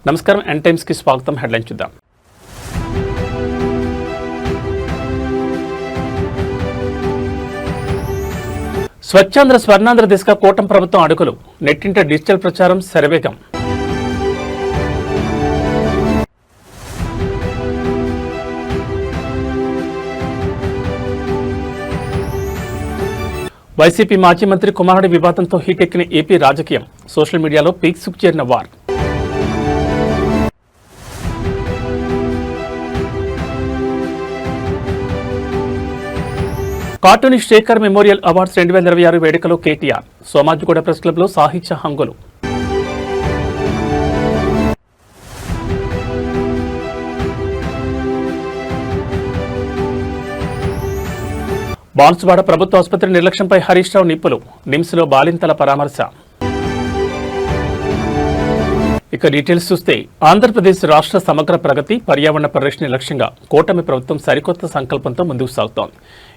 నమస్కారం, n times కి స్వాగతం. హెడ్లైన్ చూద్దాం. స్వచ్ఛాంధ్ర స్వర్ణాంధ్ర దిశగా కూటమి ప్రభుత్వం అడుగులు. నెట్టింట డిజిటల్ ప్రచారం శరవేగం. వైసీపీ మాజీ మంత్రి కుమారుడి వివాదంతో హీటెక్కిన ఏపీ రాజకీయం. సోషల్ మీడియాలో పీక్స్కు చేరిన war. Cartoonist Shekhar memorial awards 2026 వేడుకలో కేటీఆర్. సోమాజిగూడ ప్రెస్ క్లబ్లో సాహిత్య హంగులు. బాన్సువాడ ప్రభుత్వ ఆసుపత్రి నిర్లక్ష్యంపై హరీష్ రావు నిప్పులు. నిమ్స్లో బాలింతల పరామర్శ. ఇక డీటెయిల్స్ చూస్తే, ఆంధ్రప్రదేశ్ రాష్ట్ర సమగ్ర ప్రగతి, పర్యావరణ పరిరక్షణ లక్ష్యంగా కూటమి ప్రభుత్వం సరికొత్త సంకల్పంతో ముందుకు సాగుతోంది.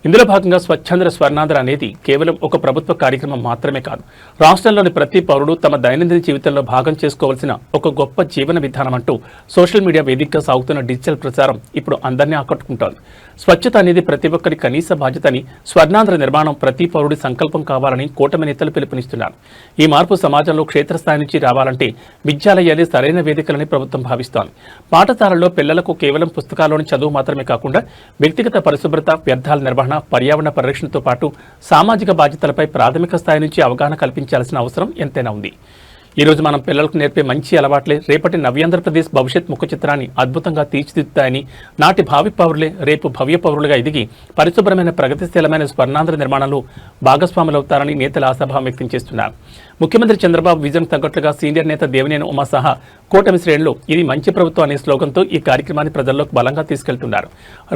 ఇందులో భాగంగా స్వచ్ఛాంధ్ర స్వర్ణాంధ్ర అనేది కేవలం ఒక ప్రభుత్వ కార్యక్రమం మాత్రమే కాదు, రాష్ట్రంలోని ప్రతి పౌరుడు తమ దైనందిన జీవితంలో భాగం చేసుకోవాల్సిన ఒక గొప్ప జీవన విధానం అంటూ సోషల్ మీడియా వేదికగా సాగుతున్న డిజిటల్ ప్రచారం ఇప్పుడు అందరినీ ఆకట్టుకుంటోంది. స్వచ్ఛత అనేది ప్రతి ఒక్కరి కనీస బాధ్యతని, స్వర్ణాంధ్ర నిర్మాణం ప్రతి పౌరుడి సంకల్పం కావాలని కూటమి నేతలు పిలుపునిస్తున్నారు. ఈ మార్పు సమాజంలో క్షేత్రస్థాయి నుంచి రావాలంటే విద్యాలయాలే సరైన వేదికలని ప్రభుత్వం భావిస్తోంది. పాఠశాలల్లో పిల్లలకు కేవలం పుస్తకాల్లోని చదువు మాత్రమే కాకుండా వ్యక్తిగత పరిశుభ్రత, వ్యర్థాల నిర్వహణ, పర్యావరణ పరిరక్షణతో పాటు సామాజిక బాధ్యతలపై ప్రాథమిక స్థాయి నుంచి అవగాహన కల్పించాల్సిన అవసరం ఎంతైనా ఉంది. ఈ రోజు మనం పిల్లలకు నేర్పే మంచి అలవాట్లే రేపటి నవ్యాంధ్రప్రదేశ్ భవిష్యత్ ముఖ చిత్రాన్ని అద్భుతంగా తీర్చిదిద్దుతాయని, నాటి భావి పౌరులే రేపు భవ్య పౌరులుగా ఎదిగి పరిశుభ్రమైన ప్రగతిశీలమైన స్వర్ణాంధ్ర నిర్మాణంలో భాగస్వాములవుతారని నేతలు ఆశాభావం వ్యక్తం చేస్తున్నారు. ముఖ్యమంత్రి చంద్రబాబు విజన్ తగ్గట్లుగా సీనియర్ నేత దేవినేని ఉమా సహా కూటమి శ్రేణులు ఇది మంచి ప్రభుత్వం అనే స్లోగన్తో ఈ కార్యక్రమాన్ని ప్రజల్లోకి బలంగా తీసుకెళ్తున్నారు.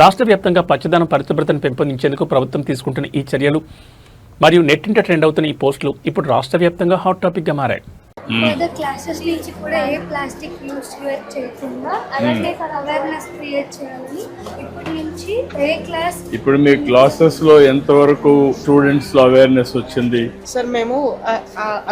రాష్ట్ర వ్యాప్తంగా పచ్చదనం, పరిశుభ్రతను పెంపొందించేందుకు ప్రభుత్వం తీసుకుంటున్న ఈ చర్యలు మరియు నెట్టింట ట్రెండ్ అవుతున్న ఈ పోస్టులు ఇప్పుడు రాష్ట్ర వ్యాప్తంగా హాట్ టాపిక్ గా మారాయి. క్లాసెస్ నుంచి కూడా ఏ ప్లాస్టిక్ యూజ్ చేయకుండా అలాగే అవేర్నెస్ క్రియేట్ చేయాలని ఇప్పటి నుంచి ఏ క్లాస్. ఇప్పుడు మీ క్లాసెస్ లో ఎంత వరకు స్టూడెంట్స్ లో అవేర్నెస్ వచ్చింది? సార్ మేము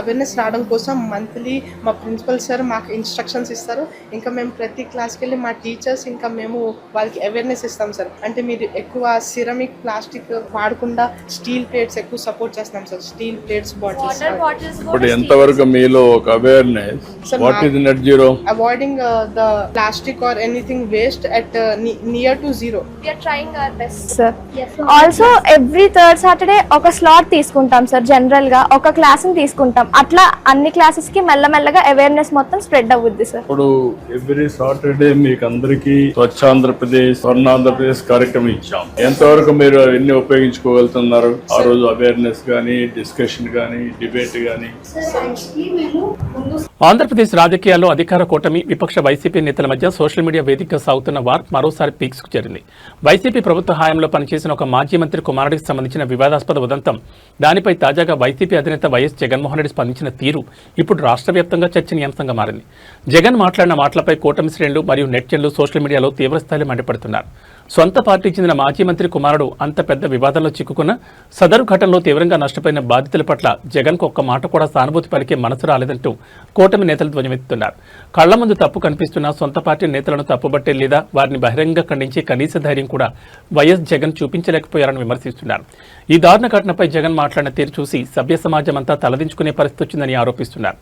అవేర్నెస్ రావడం కోసం మంత్లీ మా ప్రిన్సిపల్ సార్ మాకు ఇన్స్ట్రక్షన్స్ ఇస్తారు. ఇంకా మేము ప్రతి క్లాస్కి వెళ్ళి మా టీచర్స్ ఇంకా మేము వాళ్ళకి అవేర్నెస్ ఇస్తాం సార్. అంటే మీరు ఎక్కువ సిరమిక్ ప్లాస్టిక్ వాడకుండా స్టీల్ ప్లేట్స్ ఎక్కువ సపోర్ట్ చేస్తున్నాం సార్. Steel plates, bottles. ఇప్పుడు ఎంత వరకు మీలో awareness? What is net zero? Avoiding the plastic or anything waste at near to zero. We are trying our best, sir. Yes. Also every third Saturday ఒక slot తీసుకుంటాం sir. General గా ఒక class ని తీసుకుంటాం. అట్లా అన్ని క్లాసెస్ కి మెల్లమెల్లగా అవేర్నెస్ మొత్తం స్ప్రెడ్ అవుద్ది సార్. ఇప్పుడు ఎవ్రీ సాటర్డే మీకు అందరికి స్వచ్ఛాంధ్రప్రదేశ్, స్వర్ణాంధ్రప్రదేశ్ కార్యక్రమం ఇచ్చాం. ఎంతవరకు మీరు ఎన్ని ఉపయోగించుకోగలుగుతున్నారు? ఆ రోజు అవేర్నెస్ గానీ, డిస్కషన్ గానీ, డిబేట్ గానీ. ఆంధ్రప్రదేశ్ రాజకీయాల్లో అధికార కూటమి, విపక్ష వైసీపీ నేతల మధ్య సోషల్ మీడియా వేదికగా సాగుతున్న వార్ మరోసారి పీక్స్కు చేరింది. వైసీపీ ప్రభుత్వ హయాంలో పనిచేసిన ఒక మాజీ మంత్రి కుమారుడికి సంబంధించిన వివాదాస్పద ఉదంతం, దానిపై తాజాగా వైసీపీ అధినేత వైఎస్ జగన్మోహన్ రెడ్డి స్పందించిన తీరు ఇప్పుడు రాష్ట్ర వ్యాప్తంగా చర్చనీయాంశంగా మారింది. జగన్ మాట్లాడిన మాటలపై కూటమి శ్రేణులు మరియు నెటిజన్లు సోషల్ మీడియాలో తీవ్రస్థాయిలో మండిపడుతున్నారు. సొంత పార్టీకి చెందిన మాజీ మంత్రి కుమారుడు అంత పెద్ద వివాదంలో చిక్కుకున్న సదరు ఘటనలో తీవ్రంగా నష్టపోయిన బాధితుల పట్ల జగన్కు ఒక్క మాట కూడా సానుభూతి పలికే మనసు రాలేదంటూ కూటమి నేతలు ధ్వజమెత్తుతున్నారు. కళ్ల ముందు తప్పు కనిపిస్తున్న సొంత పార్టీ నేతలను తప్పుబట్టే లేదా వారిని బహిరంగంగా ఖండించే కనీస ధైర్యం కూడా వైఎస్ జగన్ చూపించలేకపోయారని విమర్శిస్తున్నారు. ఈ దారుణ ఘటనపై జగన్ మాట్లాడిన తీరు చూసి సభ్య సమాజం అంతా తలదించుకునే పరిస్థితి వచ్చిందని ఆరోపిస్తున్నారు.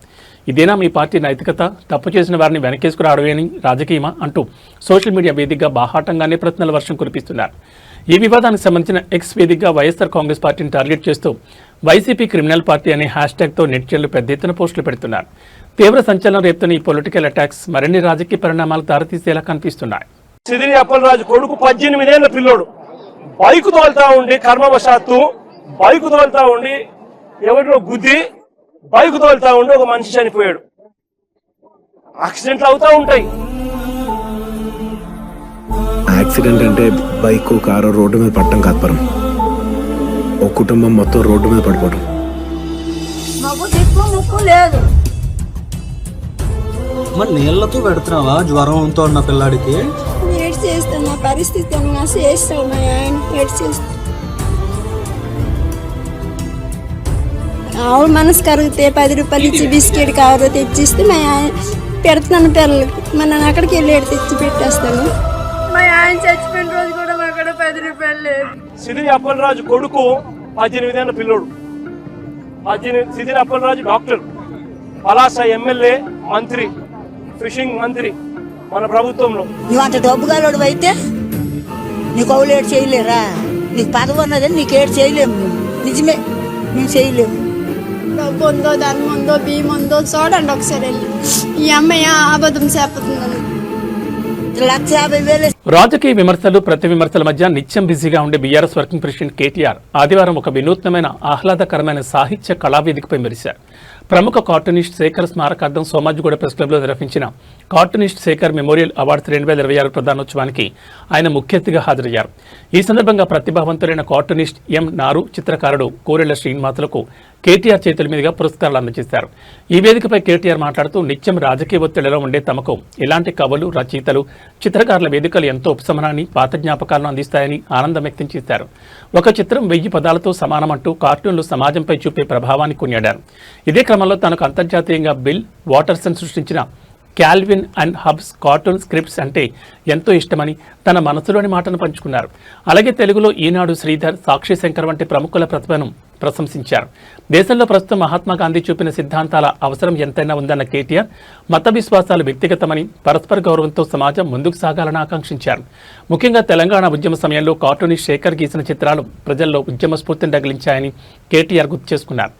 ఇదేనా మీ పార్టీ నైతికత? తప్పు చేసిన వారిని వెనకేసుకురావడమేని రాజకీయమా అంటూ సోషల్ మీడియా వేదికగా బాహాటంగానే ప్రశ్నల వర్షం కురిపిస్తున్నారు. ఈ వివాదానికి సంబంధించిన ఎక్స్ వేదికగా వైఎస్ఆర్ కాంగ్రెస్ పార్టీని టార్గెట్ చేస్తూ వైసీపీ క్రిమినల్ పార్టీ అనే హ్యాష్ట్యాగ్తో నెటిజన్లు పెద్ద ఎత్తున పోస్టులు పెడుతున్నారు. తీవ్ర సంచలనం రేపుతున్న ఈ పొలిటికల్ అటాక్స్ మరిన్ని రాజకీయ పరిణామాలకు దారితీసేలా కనిపిస్తున్నాయి. సిదిరి అప్పలరాజు కొడుకు 18 ఏళ్ల పిల్లోడు బైకు తోలుతా ఉండి కర్మవశాత్తు బైకు తోలుతా ఉండి ఎవరిలో గుద్ది బైకు తోలుతా ఉండి ఒక మనిషి చనిపోయాడు. యాక్సిడెంట్లు అవుతా ఉంటాయి. యాక్సిడెంట్ అంటే బైక్, కారు రోడ్డు మీద పడటం కాదు పరం, ఒక కుటుంబం మొత్తం రోడ్డు మీద పడిపోవడం. మాకు దిక్కు ముక్కు లేదు. మరి నీళ్లతో పెడుతున్నావా జ్వరంతో ఉన్న పిల్లాడికి? ఏడ్ చేస్తున్నా పరిస్థితి అన్నా చేస్తావు మా ఆయన ఏడ్ చేస్తా. ఆవులు మనసు కరిగితే 10 రూపాయలు ఇచ్చి బిస్కెట్ కావాలో తెచ్చిస్తే మా ఆయన పెడుతున్నాను పిల్లలకి మరి నేను అక్కడికి వెళ్ళి తెచ్చి పెట్టేస్తాను. మా ఆయన చచ్చిపోయిన రోజు కూడా మా అక్కడ 10 రూపాయలు లేదు. సిదిరి అప్పలరాజు కొడుకు 18 ఏళ్ళ పిల్లోడు. సిదిరి అప్పలరాజు డాక్టర్, పలాస ఎమ్మెల్యే, మంత్రి, ఫిషింగ్ మంత్రి మన ప్రభుత్వంలో. నువ్వు అంత డబ్బుగాలోడు అయితే నీకు అవులేడు చేయలేరా? నీకు పదవి ఉన్నదని నీకు ఏడు చేయలేము. నిజమే, మేము చేయలేము. డబ్బు ఉందో ధనం ఉందో బియ్యం ఉందో చూడండి ఒకసారి వెళ్ళి. ఈ అమ్మాయి అబద్ధం చెప్తున్నాను. 1,50,000. రాజకీయ విమర్శలు ప్రతి విమర్శల మధ్య నిత్యం బిజీగా ఉండే బీఆర్ఎస్ వర్కింగ్ ప్రెసిడెంట్ కేటీఆర్ ఆదివారం ఒక వినూత్నమైన ఆహ్లాదకరమైన సాహిత్య కళావేదికపై మెరిశారు. ప్రముఖ కార్టూనిస్ట్ శేఖర్ స్మారకార్థం సోమాజిగూడ ప్రెస్ క్లబ్లో నిర్వహించిన కార్టూనిస్ట్ శేఖర్ మెమోరియల్ అవార్డ్స్ 2026 ప్రదానోత్సవానికి ఆయన ముఖ్య అతిథిగా హాజరయ్యారు. ఈ సందర్భంగా ప్రతిభావంతులైన కార్టూనిస్ట్ ఎం నారు, చిత్రకారుడు కోరెళ్ల శ్రీనివాసులకు కేటీఆర్ చేతుల మీదుగా పురస్కారాలు అందజేశారు. ఈ వేదికపై కేటీఆర్ మాట్లాడుతూ నిత్యం రాజకీయ ఒత్తిడిలో ఉండే తమకు ఇలాంటి కవులు, రచయితలు, చిత్రకారుల వేదికలు ఎంతో ఉపశమనాన్ని, పాత జ్ఞాపకాలను అందిస్తాయని ఆనందం వ్యక్తం చేశారు. ఒక చిత్రం 1000 పదాలతో సమానమంటూ కార్టూన్లు సమాజంపై చూపే ప్రభావాన్ని కొనియాడారు. ఇదే క్రమంలో తనకు అంతర్జాతీయంగా బిల్ వాటర్సన్ సృష్టించిన Calvin and Hobbes cartoon scripts అంటే ఎంతో ఇష్టమని తన మనసులోని మాటను పంచుకున్నారు. అలాగే తెలుగులో ఈనాడు, శ్రీధర్, సాక్షి శంకర్ వంటి ప్రముఖుల ప్రతిభను ప్రశంసించారు. దేశంలో ప్రస్తుతం మహాత్మా గాంధీ చూపిన సిద్ధాంతాల అవసరం ఎంతైనా ఉందన్న కేటీఆర్ మత విశ్వాసాలు వ్యక్తిగతమని, పరస్పర గౌరవంతో సమాజం ముందుకు సాగాలని ఆకాంక్షించారు. ముఖ్యంగా తెలంగాణ ఉద్యమ సమయంలో కార్టూనిస్ట్ శేఖర్ గీసిన చిత్రాలు ప్రజల్లో ఉద్యమ స్ఫూర్తిని రగిలించాయని కేటీఆర్ గుర్తు చేసుకున్నారు.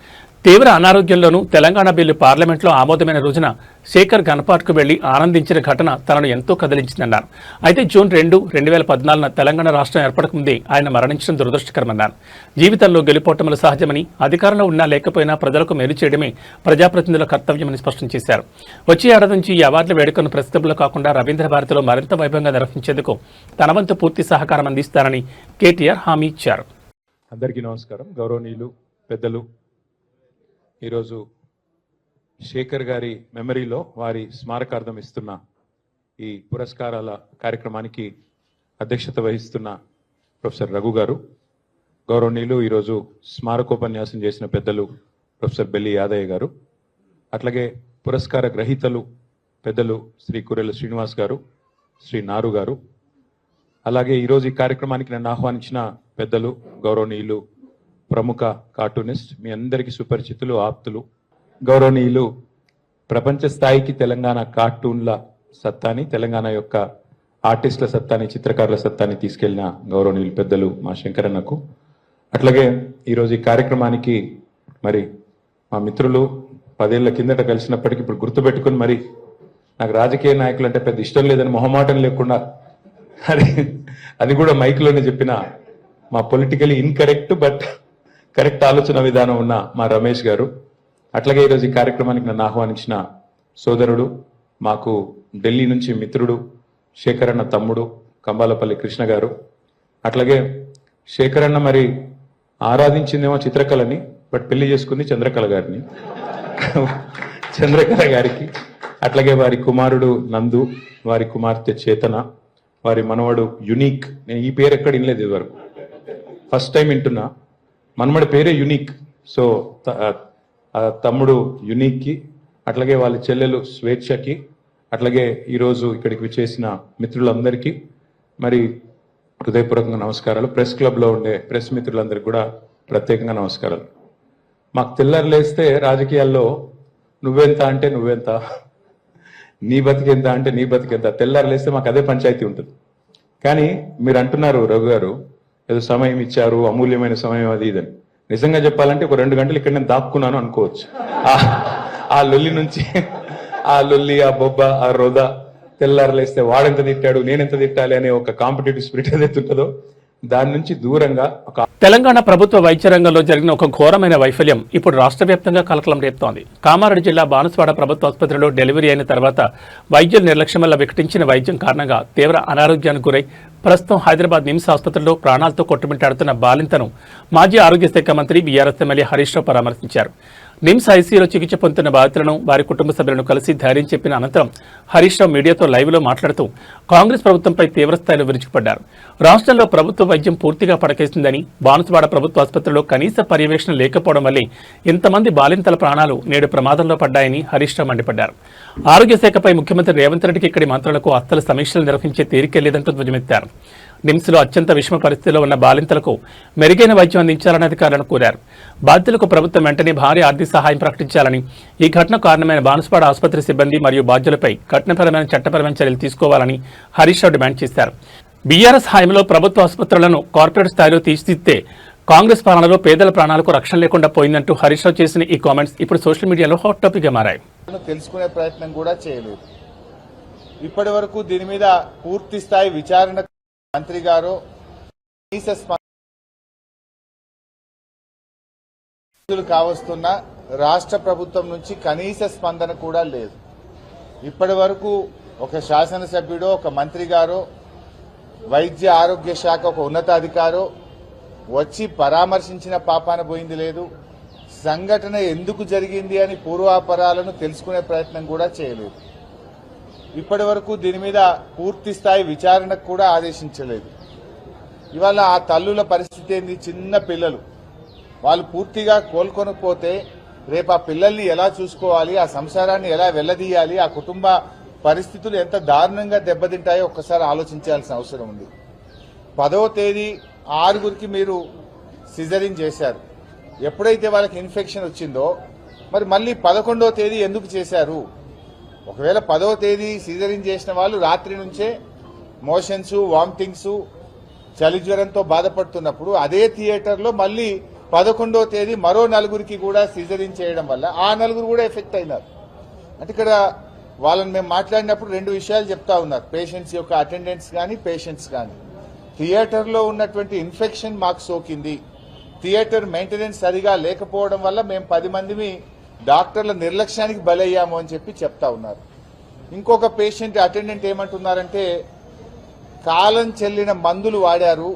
తీవ్ర అనారోగ్యంలోనూ తెలంగాణ బిల్లు పార్లమెంట్లో ఆమోదమైన రోజున శేఖర్ గణపాట్కు వెళ్లి ఆనందించిన ఘటన తనను ఎంతో కదిలించిందన్నారు. అయితే జూన్ 2, 2014 తెలంగాణ రాష్ట్రం ఏర్పడక ముందే ఆయన మరణించడం దురదృష్టకరమన్నారు. జీవితంలో గెలుపోటములు సహజమని, అధికారంలో ఉన్నా లేకపోయినా ప్రజలకు మేలు చేయడమే ప్రజాప్రతినిధుల కర్తవ్యమని స్పష్టం చేశారు. వచ్చే ఏడాది నుంచి ఈ అవార్డుల వేడుకను ప్రెస్ క్లబ్లో కాకుండా రవీంద్ర భారతిలో మరింత వైభవంగా నిర్వహించేందుకు తన వంతు పూర్తి సహకారం అందిస్తారని కేటీఆర్ హామీ ఇచ్చారు. అందరికీ నమస్కారం. గౌరవనీయులు, పెద్దలు, ఈరోజు శేఖర్ గారి మెమరీలో వారి స్మారకార్థం ఇస్తున్న ఈ పురస్కారాల కార్యక్రమానికి అధ్యక్షత వహిస్తున్న ప్రొఫెసర్ రఘు గారు, గౌరవనీయులు ఈరోజు స్మారకోపన్యాసం చేసిన పెద్దలు ప్రొఫెసర్ బెల్లి యాదయ్య గారు, అట్లాగే పురస్కార గ్రహీతలు పెద్దలు శ్రీ కోరెళ్ల శ్రీనివాస్ గారు, శ్రీ నారు గారు, అలాగే ఈరోజు ఈ కార్యక్రమానికి నన్ను ఆహ్వానించిన పెద్దలు గౌరవనీయులు ప్రముఖ కార్టూనిస్ట్, మీ అందరికీ సుపరిచితులు, ఆప్తులు, గౌరవనీయులు, ప్రపంచ స్థాయికి తెలంగాణ కార్టూన్ల సత్తాని, తెలంగాణ యొక్క ఆర్టిస్టుల సత్తాని, చిత్రకారుల సత్తాని తీసుకెళ్లిన గౌరవనీయులు పెద్దలు మా శంకరన్నకు, అట్లాగే ఈరోజు ఈ కార్యక్రమానికి మరి మా మిత్రులు 10 ఏళ్ల కిందట కలిసినప్పటికీ ఇప్పుడు గుర్తుపెట్టుకుని మరి నాకు రాజకీయ నాయకులు అంటే పెద్ద ఇష్టం లేదని మొహమాటం లేకుండా అది కూడా మైక్లోనే చెప్పిన మా పొలిటికలీ ఇన్కరెక్ట్ బట్ కరెక్ట్ ఆలోచన విధానం ఉన్న మా రమేష్ గారు, అట్లాగే ఈరోజు ఈ కార్యక్రమానికి నన్ను ఆహ్వానించిన సోదరుడు, మాకు ఢిల్లీ నుంచి మిత్రుడు, శేఖరన్న తమ్ముడు కంబాలపల్లి కృష్ణ గారు, అట్లాగే శేఖరన్న మరి ఆరాధించిందేమో చిత్రకళని బట్ పెళ్లి చేసుకుంది చంద్రకళ గారిని, చంద్రకళ గారికి, అట్లాగే వారి కుమారుడు నందు, వారి కుమార్తె చేతన, వారి మనవడు యునీక్. నేను ఈ పేరు ఎక్కడ వినలేదు ఇదివరకు, ఫస్ట్ టైం వింటున్నా. మనమడి పేరే యునీక్. సో తమ్ముడు యునీక్కి, అట్లాగే వాళ్ళ చెల్లెలు స్వేచ్ఛకి, అట్లాగే ఈరోజు ఇక్కడికి విచ్చేసిన మిత్రులందరికీ మరి హృదయపూర్వకంగా నమస్కారాలు. ప్రెస్ క్లబ్లో ఉండే ప్రెస్ మిత్రులందరికీ కూడా ప్రత్యేకంగా నమస్కారాలు. మాకు తెల్లారులేస్తే రాజకీయాల్లో నువ్వెంత అంటే నువ్వెంత, నీ బతికెంత అంటే నీ బతికెంత, తెల్లారులేస్తే మాకు అదే పంచాయతీ ఉంటుంది. కానీ మీరు అంటున్నారు రఘు గారు ఏదో సమయం ఇచ్చారు, అమూల్యమైన సమయం అది ఇదని. నిజంగా చెప్పాలంటే ఒక 2 గంటలు ఇక్కడ నేను దాక్కున్నాను అనుకోవచ్చు. ఆ లొల్లి నుంచి, ఆ లొల్లి, ఆ బొబ్బ, ఆ రొద, తెల్లారులేస్తే వాడెంత తిట్టాడు నేనెంత తిట్టాలి అనే ఒక కాంపిటేటివ్ స్పిరిట్ ఏదైతే ఉంటుందో దాని నుంచి దూరంగా తెలంగాణ ప్రభుత్వ వైద్య రంగంలో జరిగిన ఒక ఘోరమైన వైఫల్యం ఇప్పుడు రాష్ట్ర వ్యాప్తంగా కలకలం రేపుతోంది. కామారెడ్డి జిల్లా బాన్సువాడ ప్రభుత్వ ఆసుపత్రిలో డెలివరీ అయిన తర్వాత వైద్యుల నిర్లక్ష్యం వల్ల వికటించిన వైద్యం కారణంగా తీవ్ర అనారోగ్యానికి గురై ప్రస్తుతం హైదరాబాద్ నిమ్స్ ఆసుపత్రిలో ప్రాణాలతో కొట్టుమిట్టాడుతున్న బాలింతను మాజీ ఆరోగ్య శాఖ మంత్రి బీఆర్ఎస్ ఎమ్మెల్యే హరీష్ రావు పరామర్శించారు. నిమ్స్ ఐసీయూలో చికిత్స పొందుతున్న బాధితులను వారి కుటుంబ సభ్యులను కలిసి ధైర్యం చెప్పిన అనంతరం హరీష్ రావు మీడియాతో లైవ్లో మాట్లాడుతూ కాంగ్రెస్ ప్రభుత్వంపై తీవ్రస్థాయిలో విరుచుకుపడ్డారు. రాష్ట్రంలో ప్రభుత్వ వైద్యం పూర్తిగా పడకేసిందని, బాన్సువాడ ప్రభుత్వ ఆసుపత్రిలో కనీస పర్యవేక్షణ లేకపోవడం వల్లే ఇంతమంది బాలింతల ప్రాణాలు నేడు ప్రమాదంలో పడ్డాయని హరీష్ రావు మండిపడ్డారు. ఆరోగ్య శాఖపై ముఖ్యమంత్రి రేవంత్ రెడ్డికి ఇక్కడి మంత్రులకు అత్తల సమీక్షలు నిర్వహించే తీరికే లేదంటూ ధ్వజమెత్తారు. నిమ్స్లో అత్యంత విషమ పరిస్థితిలో ఉన్న బాలింతలకు మెరుగైన వైద్యం అందించాలని అధికారులను కోరారు. బాధితులకు ప్రభుత్వం వెంటనే భారీ ఆర్థిక సహాయం ప్రకటించాలని, ఈ ఘటన కారణమైన బాన్సువాడ ఆసుపత్రి సిబ్బంది మరియు బాధ్యులపై కఠినపరమైన చట్టపరమైన చర్యలు తీసుకోవాలని హరీష్ రావు డిమాండ్ చేశారు. బీఆర్ఎస్ హాయంలో ప్రభుత్వ ఆసుపత్రులను కార్పొరేట్ స్థాయిలో తీర్చిదిద్దే కాంగ్రెస్ పాలనలో పేదల ప్రాణాలకు రక్షణ లేకుండా పోయిందంటూ హరీష్ రావు చేసిన ఈ కామెంట్స్ ఇప్పుడు సోషల్ మీడియాలో హాట్ టాపిక్ గా మారాయి. తెలుసుకునే ప్రయత్నం కూడా చేయలేదు. ఇప్పటి వరకు దీని మీద పూర్తి స్థాయి విచారణ మంత్రి గారు కావస్తున్న రాష్ట్ర ప్రభుత్వం నుంచి కనీస స్పందన కూడా లేదు. ఇప్పటి వరకు ఒక శాసనసభ్యుడో, ఒక మంత్రి గారో, వైద్య ఆరోగ్య శాఖ ఒక ఉన్నతాధికారో వచ్చి పరామర్శించిన పాపాన పోయింది లేదు. సంఘటన ఎందుకు జరిగింది అని పూర్వాపరాలను తెలుసుకునే ప్రయత్నం కూడా చేయలేదు. ఇప్పటి వరకు దీని మీద పూర్తి స్థాయి విచారణకు కూడా ఆదేశించలేదు. ఇవాళ ఆ తల్లుల పరిస్థితి ఏంది? చిన్న పిల్లలు, వాళ్ళు పూర్తిగా కోలుకొనకపోతే రేపు ఆ పిల్లల్ని ఎలా చూసుకోవాలి, ఆ సంసారాన్ని ఎలా వెళ్లదీయాలి, ఆ కుటుంబ పరిస్థితులు ఎంత దారుణంగా దెబ్బతింటాయో ఒక్కసారి ఆలోచించాల్సిన అవసరం ఉంది. 10వ తేదీ 6గురికి మీరు సిజరింగ్ చేశారు. ఎప్పుడైతే వాళ్ళకి ఇన్ఫెక్షన్ వచ్చిందో మరి మళ్ళీ 11వ తేదీ ఎందుకు చేశారు? ఒకవేళ 10వ తేదీ సిజరింగ్ చేసిన వాళ్ళు రాత్రి నుంచే మోషన్స్, వామిటింగ్స్, చలి జ్వరంతో బాధపడుతున్నప్పుడు అదే థియేటర్లో మళ్ళీ 11వ తేదీ మరో 4గురికి కూడా సిజరింగ్ చేయడం వల్ల ఆ 4గురు కూడా ఎఫెక్ట్ అయినారు. అంటే ఇక్కడ వాళ్ళని మేము మాట్లాడినప్పుడు 2 విషయాలు చెప్తా ఉన్నారు. పేషెంట్స్ యొక్క అటెండెంట్స్ కానీ, పేషెంట్స్ కానీ, థియేటర్లో ఉన్నటువంటి ఇన్ఫెక్షన్ మాకు సోకింది, థియేటర్ మెయింటెనెన్స్ సరిగా లేకపోవడం వల్ల మేము 10 మందిని డాక్టర్ల నిర్లక్ష్యానికి బలయ్యాము అని చెప్పి చెప్తా ఉన్నారు. ఇంకొక పేషెంట్ అటెండెంట్ ఏమంటున్నారంటే కాలం చెల్లిన మందులు వాడారు,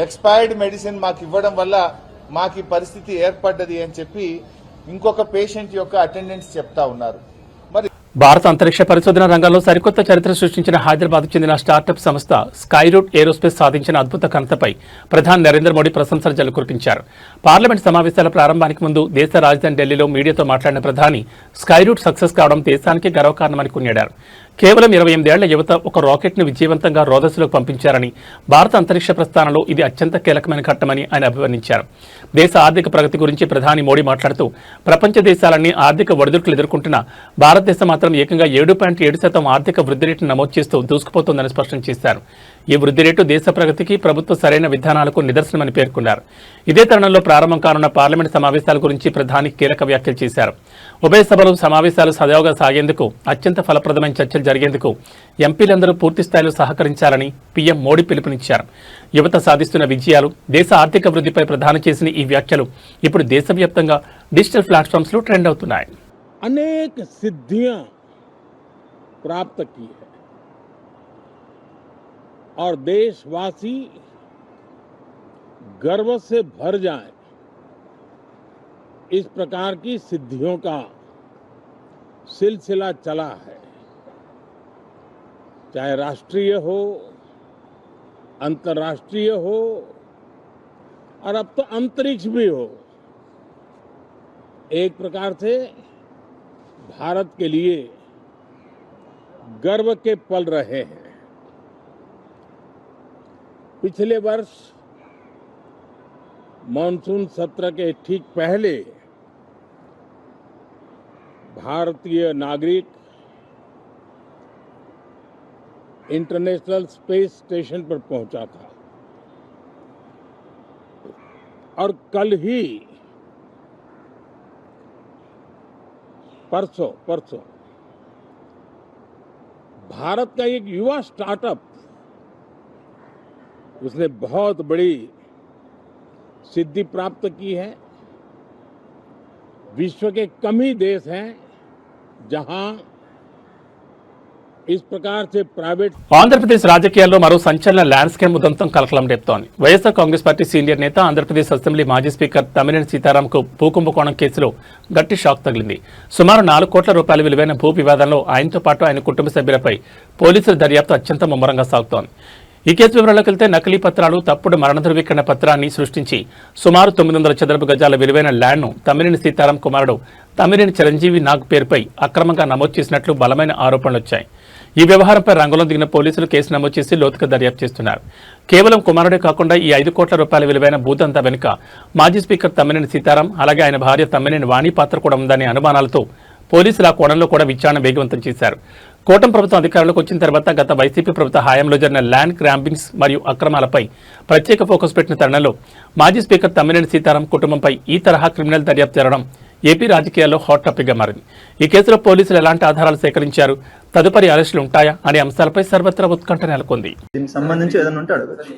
ఎక్స్పైర్డ్ మెడిసిన్ మాకు ఇవ్వడం వల్ల మాకు ఈ పరిస్థితి ఏర్పడ్డది అని చెప్పి ఇంకొక పేషెంట్ యొక్క అటెండెంట్స్ చెప్తా ఉన్నారు. భారత అంతరిక్ష పరిశోధన రంగంలో సరికొత్త చరిత్ర సృష్టించిన హైదరాబాద్కు చెందిన స్టార్టప్ సంస్థ స్కైరూట్ ఏరోస్పేస్ సాధించిన అద్భుత ఘనతపై ప్రధాని నరేంద్ర మోడీ ప్రశంసల జల్లు కురిపించారు. పార్లమెంట్ సమావేశాల ప్రారంభానికి ముందు దేశ రాజధాని ఢిల్లీలో మీడియాతో మాట్లాడిన ప్రధాని స్కైరూట్ సక్సెస్ కావడం దేశానికి గర్వకారణమని కొనియాడారు. కేవలం 28 ఏళ్ల యువత ఒక రాకెట్ ను విజయవంతంగా రోదస్సులోకి పంపించారని, భారత అంతరిక్ష ప్రస్థానంలో ఇది అత్యంత కీలకమైన ఘట్టమని ఆయన అభివర్ణించారు. దేశ ఆర్థిక ప్రగతి గురించి ప్రధాని మోడీ మాట్లాడుతూ ప్రపంచ దేశాలన్నీ ఆర్థిక ఒడిదుడుకులు ఎదుర్కొంటున్న భారతదేశం మాత్రం ఏకంగా 7.7% ఆర్థిక వృద్ధి రేటును నమోదు చేస్తూ దూసుకుపోతోందని స్పష్టం చేశారు. ఈ వృద్ధి రేటు దేశ ప్రగతికి, ప్రభుత్వ సరైన విధానాలకు నిదర్శనమని పేర్కొన్నారు. ఇదే తరుణంలో ప్రారంభం కానున్న పార్లమెంట్ సమావేశాల గురించి ప్రధాని కీలక వ్యాఖ్యలు చేశారు. ఉభయ సభలు సమావేశాలు సజావుగా సాగేందుకు, అత్యంత ఫలప్రదమైన చర్చలు జరిగేందుకు ఎంపీలందరూ పూర్తి స్థాయిలో సహకరించాలని పీఎం మోడీ పిలుపునిచ్చారు. యువత సాధిస్తున్న విజయాలు, దేశ ఆర్థిక వృద్ధిపై ప్రధాని చేసిన ఈ వ్యాఖ్యలు ఇప్పుడు దేశవ్యాప్తంగా డిజిటల్ ప్లాట్ఫామ్స్ లో ట్రెండ్ అవుతున్నాయి. अनेक सिद्धियां प्राप्त की है और देशवासी गर्व से भर जाए, इस प्रकार की सिद्धियों का सिलसिला चला है. चाहे राष्ट्रीय हो, अंतर्राष्ट्रीय हो और अब तो अंतरिक्ष भी हो, एक प्रकार से भारत के लिए गर्व के पल रहे हैं. पिछले वर्ष मॉनसून सत्र के ठीक पहले भारतीय नागरिक इंटरनेशनल स्पेस स्टेशन पर पहुंचा था और कल ही परसों भारत का एक युवा स्टार्टअप, उसने बहुत बड़ी सिद्धि प्राप्त की है. विश्व के कम ही देश हैं जहां इस प्रकार से प्राइवेट ఆంధ్రప్రదేశ్ రాజకీయాల్లో మరో సంచలన ల్యాండ్ స్కేమ్ ఉదంతం కలకలం రేపుతోంది. వైఎస్ఆర్ కాంగ్రెస్ పార్టీ సీనియర్ నేత ఆంధ్రప్రదేశ్ అసెంబ్లీ మాజీ స్పీకర్ తమ్మినేని సీతారాంకు భూ కుంభకోణం కేసులో గట్టి షాక్ తగిలింది. సుమారు 4 కోట్ల రూపాయల విలువైన భూ వివాదంలో ఆయనతో పాటు ఆయన కుటుంబ సభ్యులపై పోలీసుల దర్యాప్తు అత్యంత ముమ్మరంగా సాగుతోంది. ఈ కేసు వివరాల్లోకి వెళ్తే నకిలీ పత్రాలు, తప్పుడు మరణ ధృవీకరణ పత్రాన్ని సృష్టించి సుమారు 900 చదరపు గజాల విలువైన ల్యాండ్ను తమ్మినేని సీతారాం కుమారుడు తమ్మినేని చిరంజీవి నాగ్ పేరుపై అక్రమంగా నమోదు చేసినట్లు బలమైన ఆరోపణలు వచ్చాయి. ఈ వ్యవహారంపై రంగంలో దిగిన పోలీసులు కేసు నమోదు చేసి లోతుగా దర్యాప్తు చేస్తున్నారు. కేవలం కుమారుడే కాకుండా ఈ 5 కోట్ల రూపాయల విలువైన భూదంతా వెనుక మాజీ స్పీకర్ తమ్మినేని సీతారాం, అలాగే ఆయన భార్య తమ్మినేని వాణి పాత్ర కూడా ఉందనే అనుమానాలతో పోలీసులు ఆ కోణంలో కూడా విచారణ వేగవంతం చేశారు. కూటమి ప్రభుత్వం అధికారంలోకి వచ్చిన తర్వాత గత వైసీపీ ప్రభుత్వ హయాంలో జరిగిన ల్యాండ్ గ్రాంబింగ్స్ మరియు అక్రమాలపై ప్రత్యేక ఫోకస్ పెట్టిన తరుణంలో మాజీ స్పీకర్ తమ్మినేని సీతారాం కుటుంబంపై ఈ తరహా క్రిమినల్ దర్యాప్తు జరగడం ఏపీ రాజకీయాల్లో హాట్ టాపిక్గా మారింది. ఈ కేసులో పోలీసులు ఎలాంటి ఆధారాలు సేకరించారు, తదుపరి అరెస్టులు ఉంటాయా అనే అంశాలపై సర్వత్రా ఉత్కంఠ నెలకొంది. దీనికి సంబంధించి ఏదైనా ఉంటే అడగచ్చు.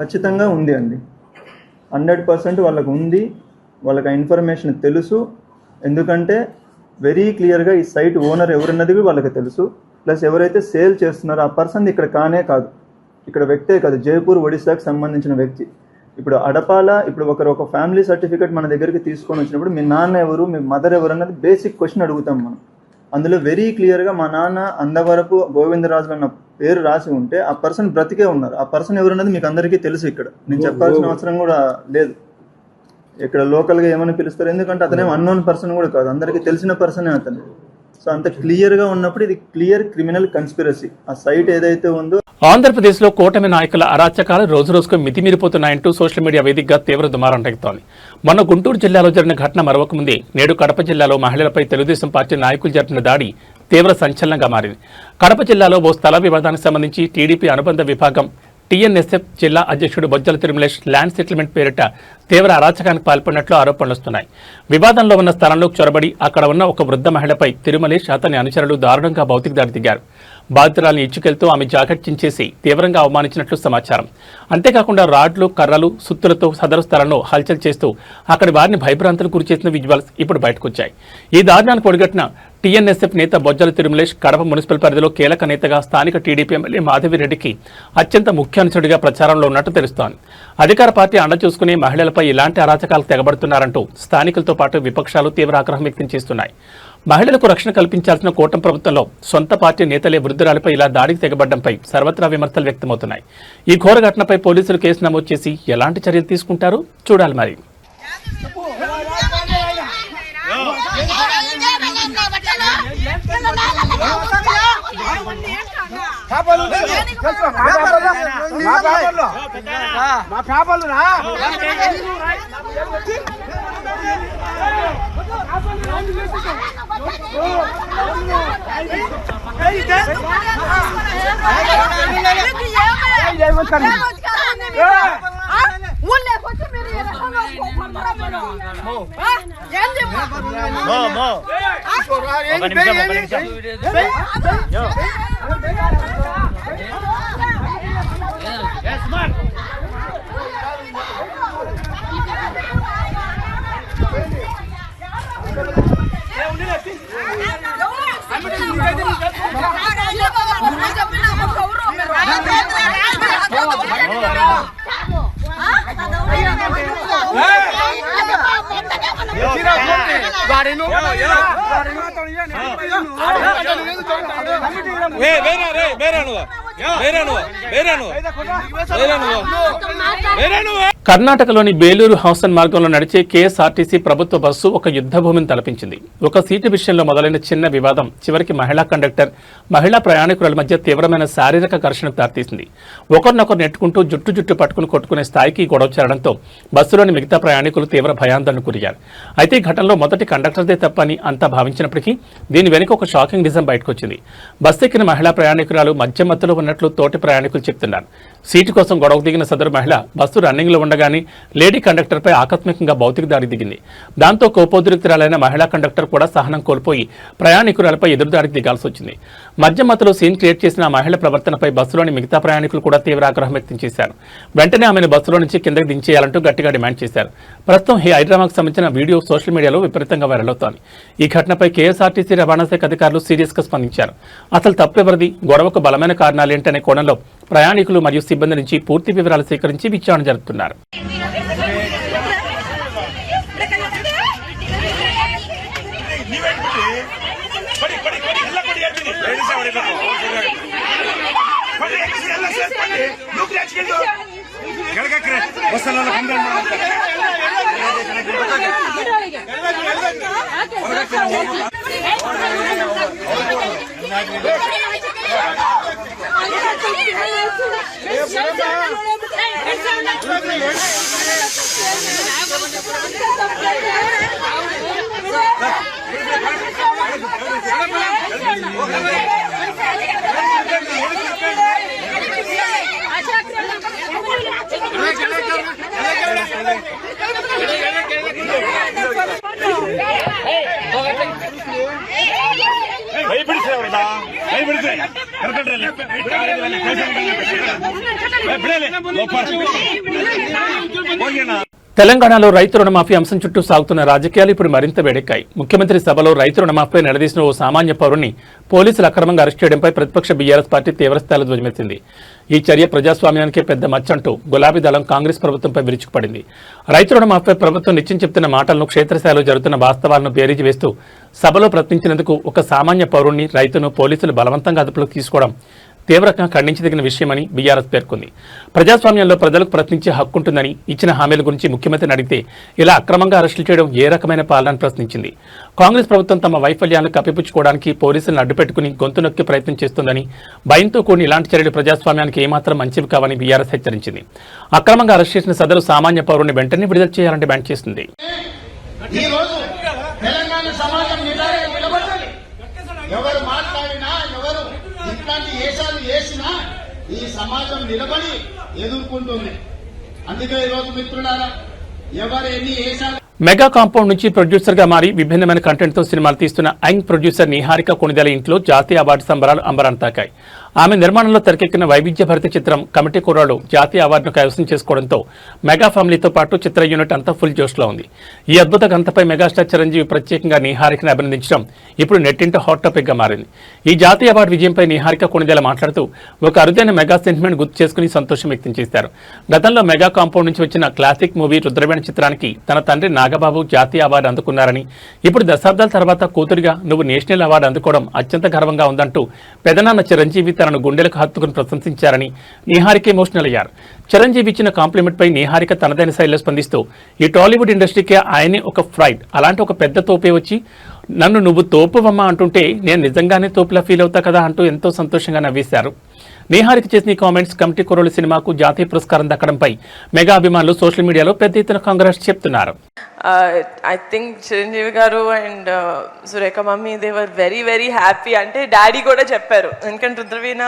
ఖచ్చితంగా ఉంది అండి, 100% వాళ్ళకు ఉంది. వాళ్ళకి ఆ ఇన్ఫర్మేషన్ తెలుసు. ఎందుకంటే వెరీ క్లియర్గా ఈ సైట్ ఓనర్ ఎవరున్నది వాళ్ళకి తెలుసు. ప్లస్ ఎవరైతే సేల్ చేస్తున్నారో ఆ పర్సన్ ఇక్కడ కానే కాదు, ఇక్కడ వ్యక్తే కాదు, జైపూర్ ఒడిశాకు సంబంధించిన వ్యక్తి. ఇప్పుడు అడపాల, ఇప్పుడు ఒక ఫ్యామిలీ సర్టిఫికేట్ మన దగ్గరికి తీసుకొని వచ్చినప్పుడు మీ నాన్న ఎవరు, మీ మదర్ ఎవరు అన్నది బేసిక్ క్వశ్చన్ అడుగుతాం మనం. అందులో వెరీ క్లియర్గా మా నాన్న అందవరపు గోవిందరాజు అన్న పేరు రాసి ఉంటే ఆ పర్సన్ బ్రతికే ఉన్నారు. ఆ పర్సన్ ఎవరున్నది మీకు అందరికీ తెలుసు. ఇక్కడ నేను చెప్పాల్సిన అవసరం కూడా లేదు. ఇక్కడ లోకల్గా ఏమని పిలుస్తారు, ఎందుకంటే అతనేం అన్నోన్ పర్సన్ కూడా కాదు, అందరికీ తెలిసిన పర్సనే అతను. సో అంత క్లియర్గా ఉన్నప్పుడు ఇది క్లియర్ క్రిమినల్ కన్స్పిరసీ. ఆ సైట్ ఏదైతే ఉందో ఆంధ్రప్రదేశ్లో కూటమి నాయకుల అరాచకాలు రోజురోజుకు మితిమీరిపోతున్నాయంటూ సోషల్ మీడియా వేదికగా తీవ్ర దుమారం రేగుతోంది. మొన్న గుంటూరు జిల్లాలో జరిగిన ఘటన మరొక ముందే నేడు కడప జిల్లాలో మహిళలపై తెలుగుదేశం పార్టీ నాయకులు జరిపిన దాడి తీవ్ర సంచలనంగా మారింది. కడప జిల్లాలో ఓ స్థల వివాదానికి సంబంధించి టీడీపీ అనుబంధ విభాగం టీఎన్ఎస్ఎఫ్ జిల్లా అధ్యక్షుడు బొజ్జల తిరుమలేష్ ల్యాండ్ సెటిల్మెంట్ పేరిట తీవ్ర అరాచకానికి పాల్పడినట్లు ఆరోపణలు వస్తున్నాయి. వివాదంలో ఉన్న స్థలంలోకి చొరబడి అక్కడ ఉన్న ఒక వృద్ధ మహిళపై తిరుమలేష్, అతని అనుచరులు దారుణంగా భౌతిక దాడి దిగారు. బాధితురాలను ఇచ్చుకెళ్తూ ఆమె జాకెట్ చించేసి తీవ్రంగా అవమానించినట్లు సమాచారం. అంతేకాకుండా రాడ్లు, కర్రలు, సుత్తులతో సదరు స్థలంలో హల్చల్ చేస్తూ అక్కడి వారిని భయభ్రాంతులకు గురిచేసిన విజువల్స్ ఇప్పుడు బయటకొచ్చాయి. ఈ దారుణానికి ఒడిగట్టిన టీఎన్ఎస్ఎఫ్ నేత బొజ్జల తిరుమలేష్ కడప మున్సిపల్ పరిధిలో కీలక నేతగా స్థానిక టీడీపీ ఎమ్మెల్యే మాధవిరెడ్డికి అత్యంత ముఖ్య అనుచరుడిగా ప్రచారంలో ఉన్నట్టు తెలుస్తోంది. అధికార పార్టీ అండ చూసుకుని మహిళలపై ఇలాంటి అరాచకాలకు తెగబడుతున్నారంటూ స్థానికులతో పాటు విపక్షాలు తీవ్ర ఆగ్రహం వ్యక్తం చేస్తున్నాయి. మహిళలకు రక్షణ కల్పించాల్సిన కూటమి ప్రభుత్వంలో సొంత పార్టీ నేతలే వృద్ధురాలపై ఇలా దాడికి తెగబడ్డంపై సర్వత్రా విమర్శలు వ్యక్తమవుతున్నాయి. ఈ ఘోర ఘటనపై పోలీసులు కేసు నమోదు చేసి ఎలాంటి చర్యలు తీసుకుంటారో చూడాలి. మరి కర్ణాటకలోని బేలూరు హౌసన్ మార్గంలో నడిచే కేఎస్ఆర్టీసీ ప్రభుత్వ బస్సు ఒక యుద్ధ భూమిని తలపించింది. ఒక సీటు విషయంలో మొదలైన చిన్న వివాదం చివరికి మహిళా కండక్టర్, మహిళా ప్రయాణికుల మధ్య తీవ్రమైన శారీరక ఘర్షణకు దారితీసింది. ఒకరినొకరు నెట్టుకుంటూ జుట్టు పట్టుకుని కొట్టుకునే స్థాయికి గొడవ చేరడంతో బస్సులోని మిగతా ప్రయాణికులు తీవ్ర భయాందోళనకు గురయ్యారు. అయితే ఈ ఘటనలో మొదటి కండక్టర్దే తప్పని అంతా భావించినప్పటికీ దీని వెనుక ఒక షాకింగ్ నిజం బయటకొచ్చింది. బస్సు ఎక్కిన మహిళా ప్రయాణికురాలు మధ్య మత్తులో ఉన్నట్లు తోటి ప్రయాణికులు చెప్తున్నారు. సీటు కోసం గొడవ దిగిన సదరు మహిళ బస్సు రన్నింగ్ లో ఉండగా ఉండగానే లేడీ కండక్టర్పై ఆకస్మికంగా భౌతిక దాడి దిగింది. దాంతో కోపోద్రిక్తురాలైన మహిళా కండక్టర్ కూడా సహనం కోల్పోయి ప్రయాణికురాలపై ఎదురుదాడికి దిగాల్సి వచ్చింది. మధ్యమతలో సీన్ క్రియేట్ చేసిన ఆ మహిళ ప్రవర్తనపై బస్సులోని మిగతా ప్రయాణికులు కూడా తీవ్ర ఆగ్రహం వ్యక్తం చేశారు. వెంటనే ఆమెను బస్సులో నుంచి కిందకి దించేయాలంటూ గట్టిగా డిమాండ్ చేశారు. ప్రస్తుతం ఈ హైడ్రామాకు సంబంధించిన వీడియో సోషల్ మీడియాలో విపరీతంగా వైరల్ అవుతోంది. ఈ ఘటనపై కేఎస్ఆర్టీసీ రవాణా శాఖ అధికారులు సీరియస్ గా స్పందించారు. అసలు తప్పెవరిది, గొడవకు బలమైన కారణాలేంటనే కోణంలో ప్రయాణికులు మరియు సిబ్బంది నుంచి పూర్తి వివరాలు సేకరించి విచారణ జరుపుతున్నారు. తెలంగాణలో రైతు రుణమాఫీ అంశం చుట్టూ సాగుతున్న రాజకీయాలు ఇప్పుడు మరింత వేడెక్కాయి. ముఖ్యమంత్రి సభలో రైతు రుణమాఫీపై నిలదీసిన ఓ సామాన్య పౌరుని పోలీసులు అక్రమంగా అరెస్ట్ చేయడంపై ప్రతిపక్ష బీఆర్ఎస్ పార్టీ తీవ్రస్థాయిలో ధ్వజమెత్తింది. ఈ చర్య ప్రజాస్వామ్యానికే పెద్ద మచ్చంటూ గులాబీ దళం కాంగ్రెస్ ప్రభుత్వంపై విరుచుకుపడింది. రైతు రుణమాఫీపై ప్రభుత్వం నిత్యం చెప్తున్న మాటలను క్షేత్రస్థాయిలో జరుగుతున్న వాస్తవాలను బేరీజు వేస్తూ సభలో ప్రశ్నించినందుకు ఒక సామాన్య పౌరుణ్ణి రైతును పోలీసులు బలవంతంగా అదుపులోకి తీసుకోవడం తీవ్రంగా ఖండించదగిన విషయమని బీఆర్ఎస్ పేర్కొంది. ప్రజాస్వామ్యంలో ప్రజలకు ప్రశ్నించే హక్కుంటుందని, ఇచ్చిన హామీల గురించి ముఖ్యమంత్రిని అడిగితే ఇలా అక్రమంగా అరెస్టులు చేయడం ఏ రకమైన పాలనని ప్రశ్నించింది. కాంగ్రెస్ ప్రభుత్వం తమ వైఫల్యాలను కప్పిపుచ్చుకోవడానికి పోలీసులను అడ్డుపెట్టుకుని గొంతు నొక్కే ప్రయత్నం చేస్తుందని, భయంతో కూడిన ఇలాంటి చర్యలు ప్రజాస్వామ్యానికి ఏమాత్రం మంచివి కావని బీఆర్ఎస్ హెచ్చరించింది. అక్రమంగా అరెస్ట్ చేసిన సదరు సామాన్య పౌరుని వెంటనే విడుదల చేయాలని డిమాండ్ చేస్తుంది. ఎవరు మాట్లాడినా, ఎవరు ఇట్లాంటి వేషాలు వేసినా ఈ సమాజం నిలబడి ఎదుర్కొంటుంది. అందుకే ఈరోజు మిత్రులారా, ఎవరు ఎన్ని వేషాలు. మెగా కాంపౌండ్ నుంచి ప్రొడ్యూసర్ గా మారి విభిన్నమైన కంటెంట్ తో సినిమాలు తీస్తున్న యంగ్ ప్రొడ్యూసర్ నిహారిక కొణిదెల ఇంట్లో జాతీయ అవార్డు సంబరాలు అంబరాన్ని తాకాయి. ఆమె నిర్మాణంలో తెరకెక్కిన వైవిధ్యభరిత చిత్రం కమిటీ కుర్రాడు జాతీయ అవార్డును కైవసం చేసుకోవడంతో మెగా ఫ్యామిలీతో పాటు చిత్ర యూనిట్ అంతా ఫుల్ జోష్లో ఉంది. ఈ అద్భుత గంతపై మెగాస్టార్ చిరంజీవి ప్రత్యేకంగా నిహారికను అభినందించడం ఇప్పుడు నెట్టింట హాట్ టాపిక్ గా మారింది. ఈ జాతీయ అవార్డు విజయంపై నిహారిక కొణిదెల మాట్లాడుతూ ఒక అరుదైన మెగా సెంటిమెంట్ గుర్తు చేసుకుని సంతోషం వ్యక్తం చేశారు. గతంలో మెగా కాంపౌండ్ నుంచి వచ్చిన క్లాసిక్ మూవీ రుద్రవేణ చిత్రానికి తన తండ్రి నాగబాబు జాతీయ అవార్డు అందుకున్నారని, ఇప్పుడు దశాబ్దాల తర్వాత కూతురిగా నువ్వు నేషనల్ అవార్డు అందుకోవడం అత్యంత గర్వంగా ఉందంటూ పెదనాన్న చిరంజీవి తనను గుండెలకు హత్తుకుని ప్రశంసించారని నిహారిక ఎమోషనల్ అయ్యారు. చిరంజీవి ఇచ్చిన కాంప్లిమెంట్ పై నిహారిక తనదైన శైలిలో స్పందిస్తూ ఈ టాలీవుడ్ ఇండస్ట్రీకే ఆయనే ఒక ఫ్రైడ్, అలాంటి ఒక పెద్ద తోపే వచ్చి నన్ను నువ్వు తోపువమ్మా అంటుంటే నేను నిజంగానే తోపులా ఫీల్ అవుతా కదా అంటూ ఎంతో సంతోషంగా నవ్వేశారు. నిహారిక చేసిన ఈ కామెంట్స్ కమిటీ కుర్రోళ్ళు సినిమాకు జాతీయ పురస్కారం దక్కడంపై మెగా అభిమానులు సోషల్ మీడియాలో పెద్ద ఎత్తున కాంగ్రెస్ చెప్తున్నారు. I think Chiranjeevi garu and Surekha mummy they were very very happy. అంటే డాడీ కూడా చెప్పారు, ఎందుకంటే రుద్రవీణ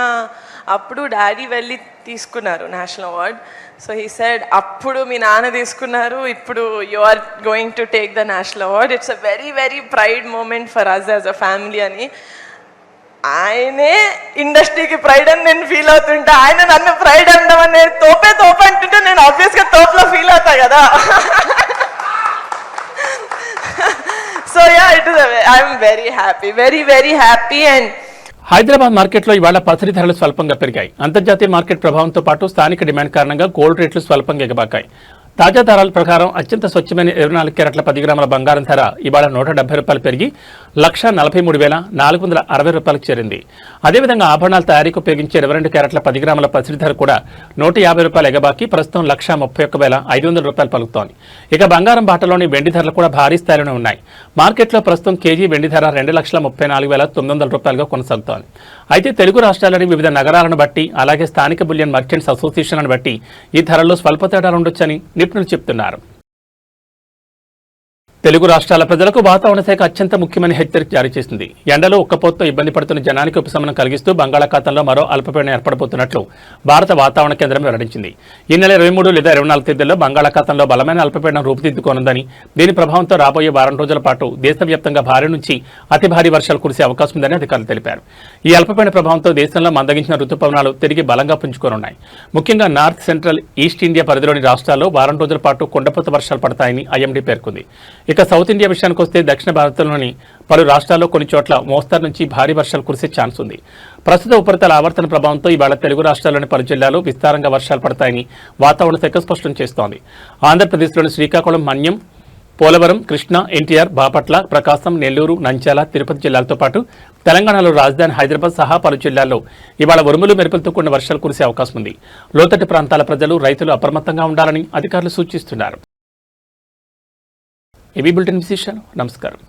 అప్పుడు డాడీ వెళ్ళి తీసుకున్నారు national award. So he said అప్పుడు మీ నాన్న తీసుకున్నారు, ఇప్పుడు you are going to take the national award. It's a very very pride moment for us as a family అని. ఆయనే ఇండస్ట్రీకి ప్రైడ్ అని నేను ఫీల్ అవుతుంటా, ఆయన నన్ను ప్రైడ్ అనడం అనేది తోపే అంటుంటే నేను ఆబ్వియస్గా తోపులో ఫీల్ అవుతా కదా. So yeah, I'm very happy, very very happy. And Hyderabad మార్కెట్లో ఇవాళ పసిడి ధరలు స్వల్పంగా పెరిగాయి. అంతర్జాతీయ మార్కెట్ ప్రభావంతో పాటు స్థానిక డిమాండ్ కారణంగా గోల్డ్ రేట్లు స్వల్పంగా ఎగబాకాయి. తాజా ధరల ప్రకారం అత్యంత స్వచ్ఛమైన 24 క్యారెట్ల 10 గ్రాముల బంగారం ధర ఇవాళ ₹170 పెరిగి ₹1,43,460 చేరింది. అదేవిధంగా ఆభరణాల తయారీకి ఉపయోగించే 22 క్యారెట్ల 10 గ్రాముల పసిడి ధర కూడా ₹150 ఎగబాకి ప్రస్తుతం ₹131,500 పలుకుతోంది. ఇక బంగారం బాటలోని వెండి ధరలు కూడా భారీ స్థాయిలోనే ఉన్నాయి. మార్కెట్లో ప్రస్తుతం కేజీ వెండి ధర ₹2,34,900గా కొనసాగుతోంది. అయితే తెలుగు రాష్ట్రాలని వివిధ నగరాలను బట్టి, అలాగే స్థానిక బులియన్ మర్చెంట్స్ అసోసియేషన్లను బట్టి ఈ ధరల్లో స్వల్ప తేడాలు ఉండొచ్చని నిపుణులు చెప్తున్నారు. తెలుగు రాష్ట్రాల ప్రజలకు వాతావరణ శాఖ అత్యంత ముఖ్యమైన హెచ్చరిక జారీ చేసింది. ఎండలో ఉక్కపోతతో ఇబ్బంది పడుతున్న జనానికి ఉపశమనం కలిగిస్తూ బంగాళాఖాతంలో మరో అల్పపీడనం ఏర్పడబోతున్నట్లు భారత వాతావరణ కేంద్రం వెల్లడించింది. ఈ నెల 23 లేదా 24 తేదీల్లో బంగాళాఖాతంలో బలమైన అల్పపీడనం రూపుదిద్దుకోనుందని, దీని ప్రభావంతో రాబోయే వారం రోజుల పాటు దేశవ్యాప్తంగా భారీ నుంచి అతి భారీ వర్షాలు కురిసే అవకాశం ఉందని అధికారులు తెలిపారు. ఈ అల్పపీడన ప్రభావంతో దేశంలో మందగించిన రుతుపవనాలు తిరిగి బలంగా పుంజుకోనున్నాయి. ముఖ్యంగా నార్త్ సెంట్రల్ ఈస్ట్ ఇండియా పరిధిలోని రాష్ట్రాల్లో వారం రోజుల పాటు కుండపోత వర్షాలు పడతాయని ఐఎండీ పేర్కొంది. ఇక సౌత్ ఇండియా విషయానికి వస్తే దక్షిణ భారతంలోని పలు రాష్ట్రాల్లో కొన్ని చోట్ల మోస్తరు నుంచి భారీ వర్షాలు కురిసే ఛాన్స్ ఉంది. ప్రస్తుత ఉపరితల ఆవర్తన ప్రభావంతో ఇవాళ తెలుగు రాష్ట్రాల్లోని పలు జిల్లాల్లో విస్తారంగా వర్షాలు పడతాయని వాతావరణ శాఖ స్పష్టం చేస్తోంది. ఆంధ్రప్రదేశ్లోని శ్రీకాకుళం, మన్యం, పోలవరం, కృష్ణా, ఎన్టీఆర్, బాపట్ల, ప్రకాశం, నెల్లూరు, నంద్యాల, తిరుపతి జిల్లాలతో పాటు తెలంగాణలో రాజధాని హైదరాబాద్ సహా పలు జిల్లాల్లో ఇవాళ ఉరుములు మెరుపులతో కూడిన వర్షాలు కురిసే అవకాశం ఉంది. లోతట్టు ప్రాంతాల ప్రజలు, రైతులు అప్రమత్తంగా ఉండాలని అధికారులు సూచిస్తున్నారు. ఏబీ బులెటిన్ విశేషాలు. నమస్కారం.